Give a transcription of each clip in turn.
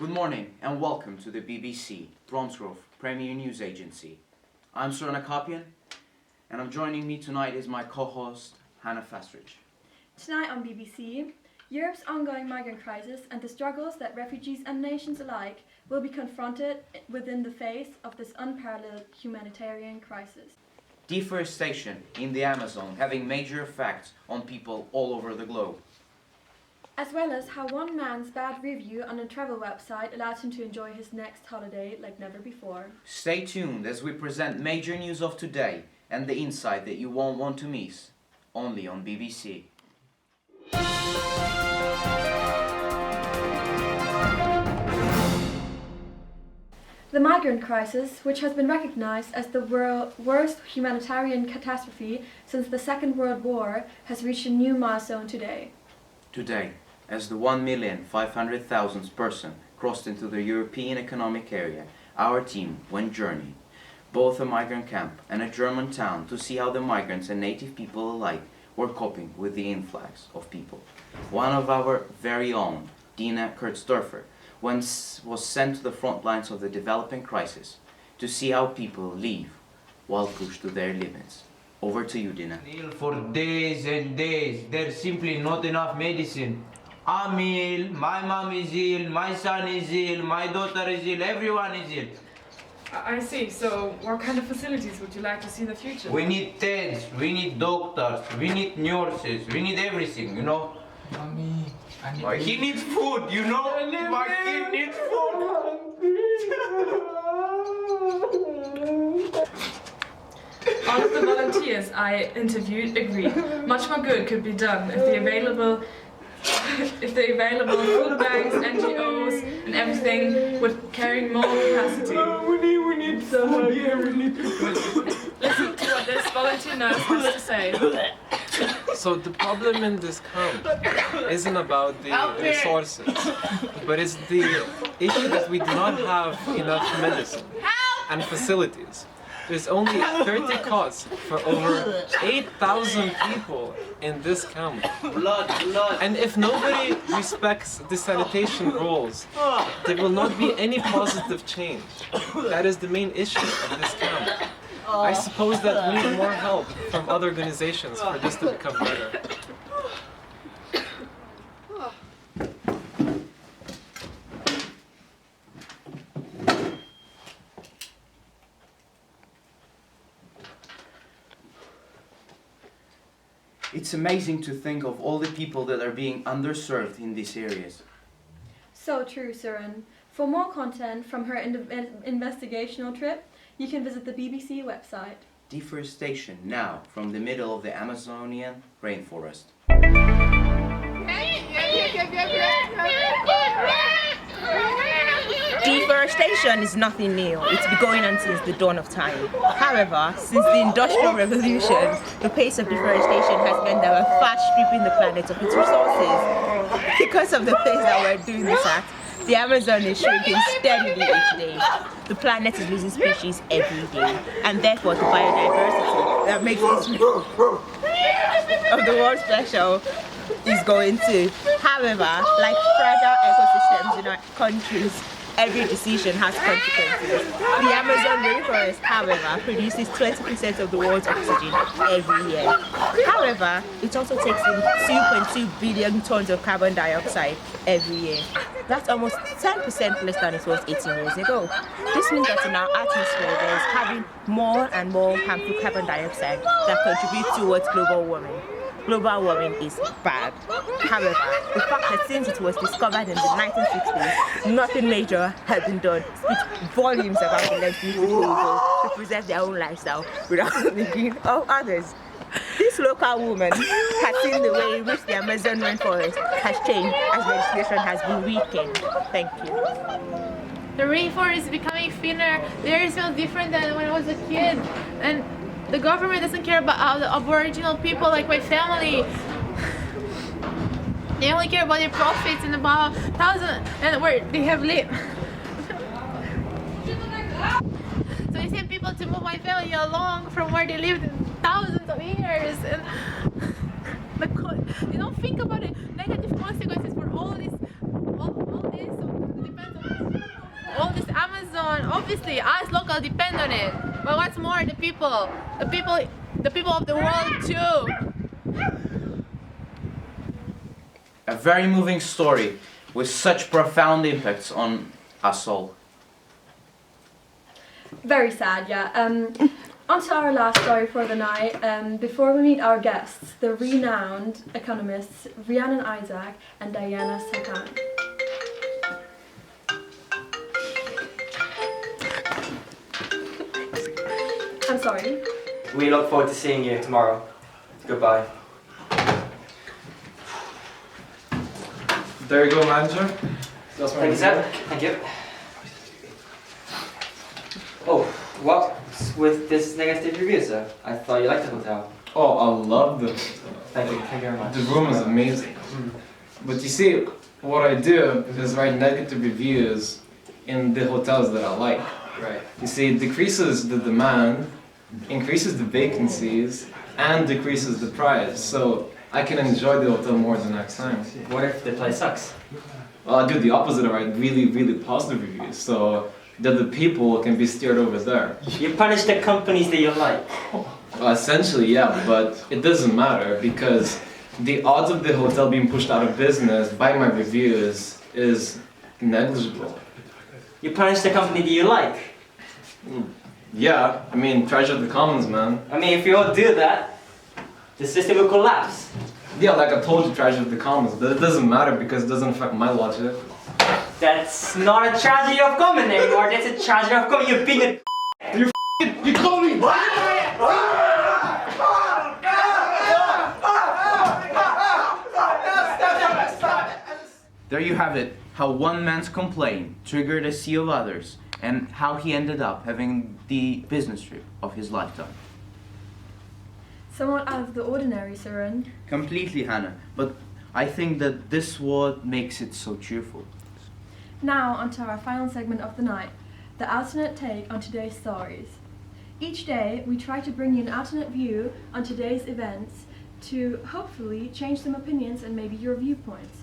Good morning and welcome to the BBC, Bromsgrove Premier News Agency. I'm Soren Akapian and joining me tonight is my co-host Hannah Fastridge. Tonight on BBC, Europe's ongoing migrant crisis and the struggles that refugees and nations alike will be confronted within the face of this unparalleled humanitarian crisis. Deforestation in the Amazon having major effects on people all over the globe. As well as how one man's bad review on a travel website allowed him to enjoy his next holiday like never before. Stay tuned as we present major news of today and the insight that you won't want to miss, only on BBC. The migrant crisis, which has been recognized as the worst humanitarian catastrophe since the Second World War, has reached a new milestone today. Today, as the 1,500,000th person crossed into the European Economic Area, our team went journeying, both a migrant camp and a German town, to see how the migrants and native people alike were coping with the influx of people. One of our very own, Dina Kurzdorfer, was sent to the front lines of the developing crisis to see how people live while pushed to their limits. Over to you, Dina. Ill for days and days. There's simply not enough medicine. I'm ill, my mom is ill, my son is ill, my daughter is ill, everyone is ill. I see. So what kind of facilities would you like to see in the future? We need tents, we need doctors, we need nurses, we need everything, you know? Mommy, He needs food, you know? My kid needs food. All of the volunteers I interviewed agree. Much more good could be done if the available food banks, NGOs and everything would carry more capacity. We need food here, we need Listen to what this volunteer nurse has to say. So the problem in this camp isn't about the resources, but it's the issue that we do not have enough medicine and facilities. There's only 30 cots for over 8,000 people in this camp. And if nobody respects the sanitation rules, there will not be any positive change. That is the main issue of this camp. I suppose that we need more help from other organizations for this to become better. It's amazing to think of all the people that are being underserved in these areas. So true, Søren. For more content from her investigational trip, you can visit the BBC website. Deforestation now from the middle of the Amazonian rainforest. Deforestation is nothing new. It's been going on since the dawn of time. However, since the Industrial Revolution, the pace of deforestation has meant that we're fast stripping the planet of its resources. Because of the pace that we're doing this at, the Amazon is shrinking steadily each day. The planet is losing species every day, and therefore the biodiversity that makes this of the world special is going to. However, like fragile ecosystems in our countries, every decision has consequences. The Amazon rainforest, however, produces 20% of the world's oxygen every year. However, it also takes in 2.2 billion tons of carbon dioxide every year. That's almost 10% less than it was 18 years ago. This means that in our atmosphere there is having more and more harmful carbon dioxide that contributes towards global warming. Global warming is bad. However, the fact that since it was discovered in the 1960s, nothing major has been done speaks volumes about the length to people to preserve their own lifestyle without thinking of others. This local woman has seen the way in which the Amazon rainforest has changed as legislation has been weakened. Thank you. The rainforest is becoming thinner, very so different than when I was a kid. And the government doesn't care about the Aboriginal people like my family. They only care about their profits and about thousands and where they have lived. So they send people to move my family along from where they lived thousands of years, and they don't think about the negative consequences for all this. All this depends on obviously, us local depend on it. But what's more, the people of the world too. A very moving story with such profound impacts on us all. Very sad, yeah. On to our last story for the night. Before we meet our guests, the renowned economists Rhiannon Isaac and Diana Sakan. I'm sorry. We look forward to seeing you tomorrow. Goodbye. There you go, manager. Thank you, sir. Thank you. Oh, what's with this negative review, sir? I thought you liked the hotel. Oh, I love the Thank you very much. The room is amazing. But you see, what I do is write negative reviews in the hotels that I like. Right. You see, it decreases the demand, increases the vacancies, and decreases the price. So I can enjoy the hotel more the next time. What if the place sucks? Well, I do the opposite. I write really, really positive reviews, so that the people can be steered over there. You punish the companies that you like. Well, essentially, yeah, but it doesn't matter because the odds of the hotel being pushed out of business by my reviews is negligible. You punish the company that you like. Yeah, I mean, Treasure of the Commons, man. I mean, if you all do that, the system will collapse. Yeah, like I told you, Treasure of the Commons, but it doesn't matter because it doesn't affect my logic. That's not a tragedy of common anymore. That's a tragedy of common. You're being a. You call me! There you have it, how one man's complaint triggered a sea of others, and how he ended up having the business trip of his lifetime. Somewhat out of the ordinary, Søren. Completely, Hannah, but I think that this what makes it so cheerful. Now onto our final segment of the night, the alternate take on today's stories. Each day we try to bring you an alternate view on today's events to hopefully change some opinions and maybe your viewpoints.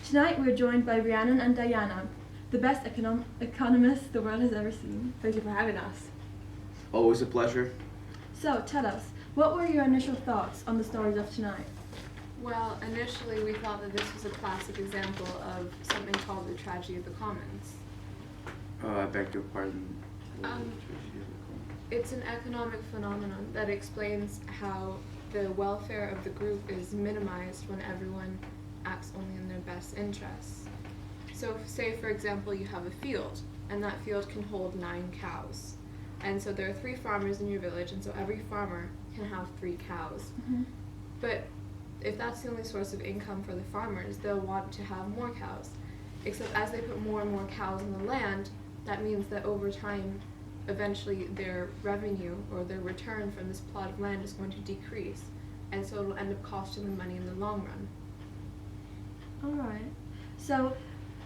Tonight we're joined by Rhiannon and Diana, the best economists the world has ever seen. Thank you for having us. Always a pleasure. So tell us, what were your initial thoughts on the stories of tonight? Well, initially we thought that this was a classic example of something called the tragedy of the commons. I beg your pardon. It's an economic phenomenon that explains how the welfare of the group is minimized when everyone acts only in their best interests. So say for example you have a field, and that field can hold 9 cows. And so there are 3 farmers in your village, and so every farmer can have 3 cows. But if that's the only source of income for the farmers, they'll want to have more cows. Except as they put more and more cows on the land, that means that over time, eventually their revenue or their return from this plot of land is going to decrease. And so it'll end up costing them money in the long run. Alright, so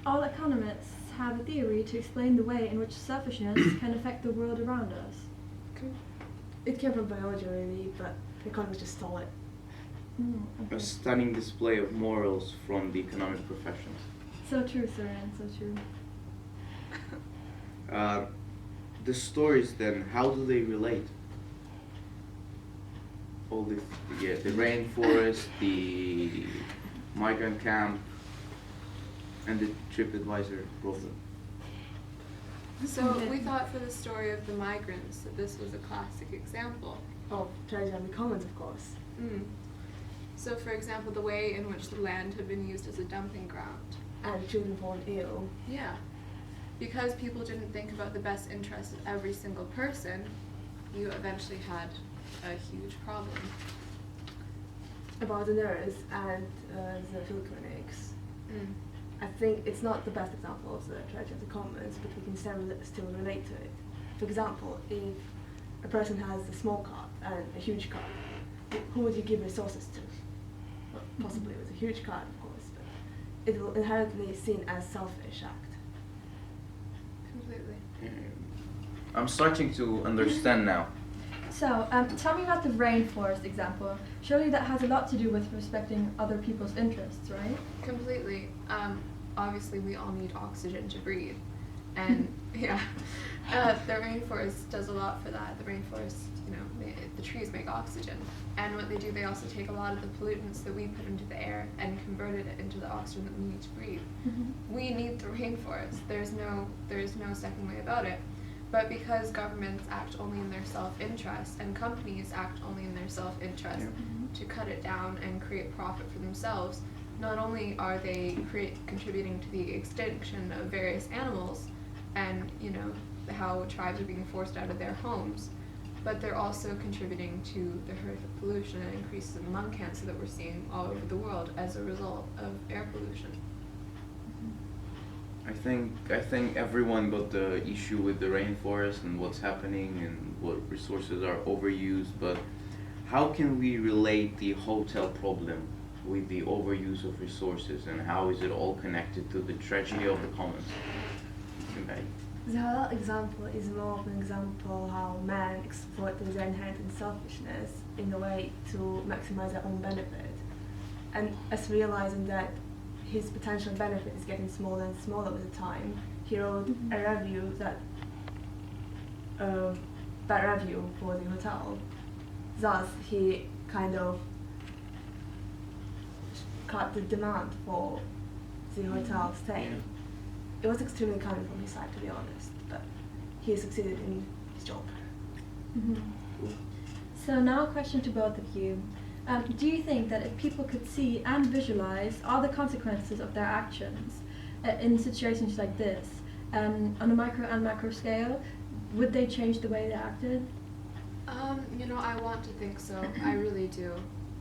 all economists have a theory to explain the way in which selfishness can affect the world around us. It came from biology really, but the economists just stole it. A stunning display of morals from the economic professions. So true, Søren, so true. The stories then, how do they relate? All this, the rainforest, the migrant camp, and the TripAdvisor problem. So we thought for the story of the migrants that this was a classic example. Oh, Treasure of the Commons, of course. So for example, the way in which the land had been used as a dumping ground. And children born ill. Yeah. Because people didn't think about the best interest of every single person, you eventually had a huge problem. About the nurse and the field clinics. I think it's not the best example of the tragedy of the commons, but we can still relate to it. For example, if a person has a small cart and a huge cart, who would you give resources to? Well, possibly with a huge cart, of course, but it will inherently seen as selfish act. Completely. I'm starting to understand now. So, tell me about the rainforest example. Surely that has a lot to do with respecting other people's interests, right? Completely. Obviously we all need oxygen to breathe. And yeah, the rainforest does a lot for that. The rainforest, the trees make oxygen. And what they do, they also take a lot of the pollutants that we put into the air and convert it into the oxygen that we need to breathe. We need the rainforest. There is no second way about it. But because governments act only in their self-interest and companies act only in their self-interest to cut it down and create profit for themselves, not only are they contributing to the extinction of various animals and, how tribes are being forced out of their homes, but they're also contributing to the horrific pollution and increases in lung cancer that we're seeing all over the world as a result of air pollution. I think everyone got the issue with the rainforest and what's happening and what resources are overused, but how can we relate the hotel problem with the overuse of resources, and how is it all connected to the tragedy of the commons? The whole example is more of an example how man exploited their inherent selfishness in a way to maximize their own benefit. And as realizing that his potential benefit is getting smaller and smaller with the time, he wrote a review bad review for the hotel. Thus, he kind of cut the demand for the hotel stay. It was extremely cunning from his side, to be honest, but he succeeded in his job. So now a question to both of you. Do you think that if people could see and visualize all the consequences of their actions in situations like this, on a micro and macro scale, would they change the way they acted? I want to think so. I really do.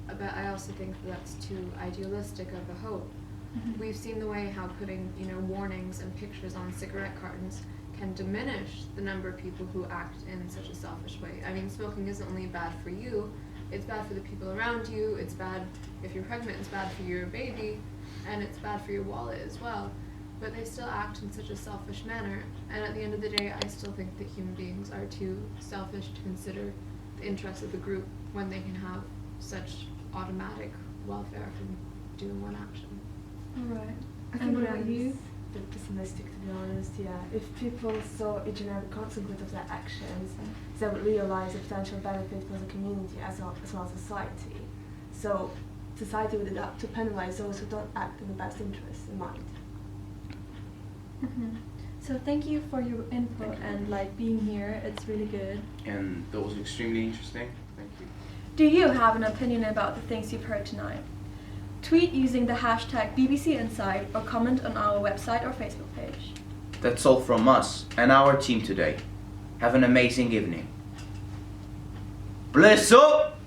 But I also think that's too idealistic of a hope. We've seen the way how putting, warnings and pictures on cigarette cartons can diminish the number of people who act in such a selfish way. I mean, smoking isn't only bad for you, it's bad for the people around you, it's bad if you're pregnant, it's bad for your baby, and it's bad for your wallet as well. But they still act in such a selfish manner, and at the end of the day, I still think that human beings are too selfish to consider the interests of the group when they can have such automatic welfare from doing one action. Alright. I think what you? A bit pessimistic, to be honest. Yeah, if people saw each and every consequence of their actions, they would realize the potential benefit for the community as well as society. So society would adapt to penalize those who don't act in the best interests in mind. So thank you for your input and being here. It's really good. And that was extremely interesting. Thank you. Do you have an opinion about the things you've heard tonight? Tweet using the hashtag BBC Insight or comment on our website or Facebook page. That's all from us and our team today. Have an amazing evening. Bless up!